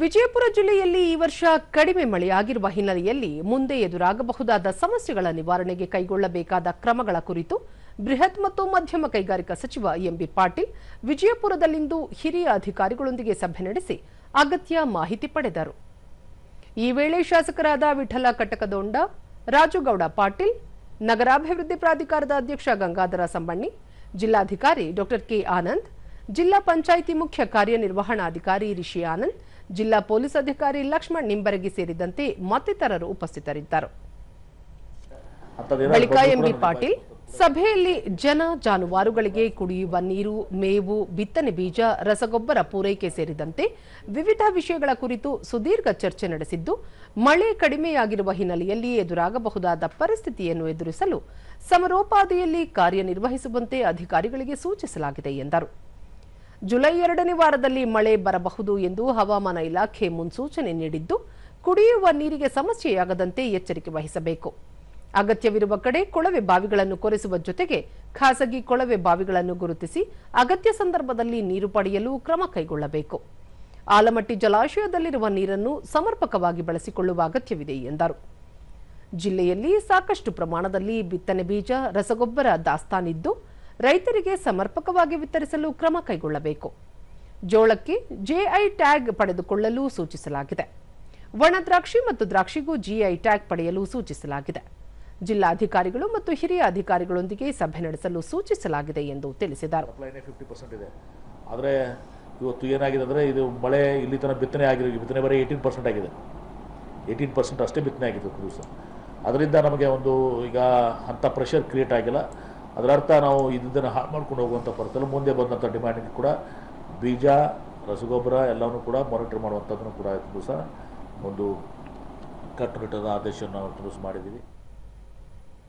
ವಿಜಯಪುರ ಜಿಲ್ಲೆಯಲ್ಲಿ ಈ ವರ್ಷ ಕಡಿಮೆ ಮಳೆಯಾಗಿರುವ ಹಿನ್ನೆಲೆಯಲ್ಲಿ ಮುಂದೆ ಎದುರಾಗಬಹುದಾದ ಸಮಸ್ಯೆಗಳ ನಿವಾರಣೆಗೆ ಕೈಗೊಳ್ಳಬೇಕಾದ ಕ್ರಮಗಳ ಕುರಿತು ಬೃಹತ್ ಮತ್ತು ಮಧ್ಯಮ ಕೈಗಾರಿಕಾ ಸಚಿವ ಎಂಬಿ ಪಾಟೀಲ್ ವಿಜಯಪುರದಲ್ಲಿಂದು ಹಿರಿಯ ಅಧಿಕಾರಿಗಳೊಂದಿಗೆ ಸಭೆ ನಡೆಸಿ ಅಗತ್ಯ ಮಾಹಿತಿ ಪಡೆದರು. ಈ ವೇಳೆ ಶಾಸಕರಾದ ವಿಠಲ ಕಟಕದೊಂಡ, ರಾಜುಗೌಡ ಪಾಟೀಲ್, ನಗರಾಭಿವೃದ್ಧಿ ಪ್ರಾಧಿಕಾರದ ಅಧ್ಯಕ್ಷ ಗಂಗಾಧರ ಸಂಬಣ್ಣಿ, ಜಿಲ್ಲಾಧಿಕಾರಿ ಡಾ ಕೆ ಆನಂದ್, ಜಿಲ್ಲಾ ಪಂಚಾಯಿತಿ ಮುಖ್ಯ ಕಾರ್ಯನಿರ್ವಹಣಾಧಿಕಾರಿ ರಿಷಿ ಆನಂದ್, ಜಿಲ್ಲಾ ಪೊಲೀಸ್ ಅಧಿಕಾರಿ ಲಕ್ಷ್ಮಣ್ ನಿಂಬರಗಿ ಸೇರಿದಂತೆ ಮತ್ತಿತರರು ಉಪಸ್ಥಿತರಿದ್ದರು. ಬಳಿಕ ಎಂಬಿ ಪಾಟೀಲ್ ಸಭೆಯಲ್ಲಿ ಜನ ಜಾನುವಾರುಗಳಿಗೆ ಕುಡಿಯುವ ನೀರು, ಮೇವು, ಬಿತ್ತನೆ ಬೀಜ, ರಸಗೊಬ್ಬರ ಪೂರೈಕೆ ಸೇರಿದಂತೆ ವಿವಿಧ ವಿಷಯಗಳ ಕುರಿತು ಸುದೀರ್ಘ ಚರ್ಚೆ ನಡೆಸಿದ್ದು, ಮಳೆ ಕಡಿಮೆಯಾಗಿರುವ ಹಿನ್ನೆಲೆಯಲ್ಲಿ ಎದುರಾಗಬಹುದಾದ ಪರಿಸ್ಥಿತಿಯನ್ನು ಎದುರಿಸಲು ಸಮರೋಪಾದಿಯಲ್ಲಿ ಕಾರ್ಯನಿರ್ವಹಿಸುವಂತೆ ಅಧಿಕಾರಿಗಳಿಗೆ ಸೂಚಿಸಲಾಗಿದೆ ಎಂದರು. ಜುಲೈ 2ನೇ ವಾರದಲ್ಲಿ ಮಳೆ ಬರಬಹುದು ಎಂದು ಹವಾಮಾನ ಇಲಾಖೆ ಮುನ್ಸೂಚನೆ ನೀಡಿದ್ದು, ಕುಡಿಯುವ ನೀರಿಗೆ ಸಮಸ್ಯೆಯಾಗದಂತೆ ಎಚ್ಚರಿಕೆ ವಹಿಸಬೇಕು. ಅಗತ್ಯವಿರುವ ಕಡೆ ಕೊಳವೆ ಬಾವಿಗಳನ್ನು ಕೊರೆಸುವ ಜೊತೆಗೆ ಖಾಸಗಿ ಕೊಳವೆ ಬಾವಿಗಳನ್ನು ಗುರುತಿಸಿ ಅಗತ್ಯ ಸಂದರ್ಭದಲ್ಲಿ ನೀರು ಪಡೆಯಲು ಕ್ರಮ ಕೈಗೊಳ್ಳಬೇಕು. ಆಲಮಟ್ಟಿ ಜಲಾಶಯದಲ್ಲಿರುವ ನೀರನ್ನು ಸಮರ್ಪಕವಾಗಿ ಬಳಸಿಕೊಳ್ಳುವ ಅಗತ್ಯವಿದೆ ಎಂದರು. ಜಿಲ್ಲೆಯಲ್ಲಿ ಸಾಕಷ್ಟು ಪ್ರಮಾಣದಲ್ಲಿ ಬಿತ್ತನೆ ಬೀಜ, ರಸಗೊಬ್ಬರ ದಾಸ್ತಾನಿದ್ದು, ರೈತರಿಗೆ ಸಮರ್ಪಕವಾಗಿ ವಿತರಿಸಲು ಕ್ರಮ ಕೈಗೊಳ್ಳಬೇಕು. ಜೋಳಕ್ಕೆ ಜೆಐ ಟ್ಯಾಗ್ ಪಡೆದುಕೊಳ್ಳಲು ಸೂಚಿಸಲಾಗಿದೆ. ಒಣ ದ್ರಾಕ್ಷಿ ಮತ್ತು ದ್ರಾಕ್ಷಿಗೂ ಜಿಐ ಟ್ಯಾಗ್ ಪಡೆಯಲು ಸೂಚಿಸಲಾಗಿದೆ. ಜಿಲ್ಲಾಧಿಕಾರಿಗಳು ಮತ್ತು ಹಿರಿಯ ಅಧಿಕಾರಿಗಳೊಂದಿಗೆ ಸಭೆ ನಡೆಸಲು ಸೂಚಿಸಲಾಗಿದೆ ಎಂದು ತಿಳಿಸಿದರು. ಆದರೆ ಇವತ್ತು ಏನಾಗಿದೆ ಅಂದರೆ, ಇದು ಮಳೆ ಇಲ್ಲಿ ತನಕ ಬಿತ್ತನೆ ಬಿತ್ತನೆ ಬರೀ 18% ಆಗಿದೆ. 18% ಅಷ್ಟೇ ಬಿತ್ತನೆ ಆಗಿದೆ ದಿವಸ. ಅದರಿಂದ ನಮಗೆ ಒಂದು ಈಗ ಅಂಥ ಪ್ರೆಷರ್ ಕ್ರಿಯೇಟ್ ಆಗಿಲ್ಲ. ಅದರ ಅರ್ಥ ನಾವು ಇದನ್ನು ಹಾಳು ಮಾಡ್ಕೊಂಡು ಹೋಗುವಂಥ ಪರಿಸ್ಥಿತಿ. ಮುಂದೆ ಬಂದಂಥ ಡಿಮ್ಯಾಂಡಿಗೆ ಕೂಡ ಬೀಜ, ರಸಗೊಬ್ಬರ ಎಲ್ಲವನ್ನೂ ಕೂಡ ಮಾನಿಟರ್ ಮಾಡುವಂಥದ್ದನ್ನು ಕೂಡ ದಿವಸ ಒಂದು ಕಟ್ಟುನಿಟ್ಟಾದ ಆದೇಶವನ್ನು ನಾವು ಮಾಡಿದ್ದೀವಿ.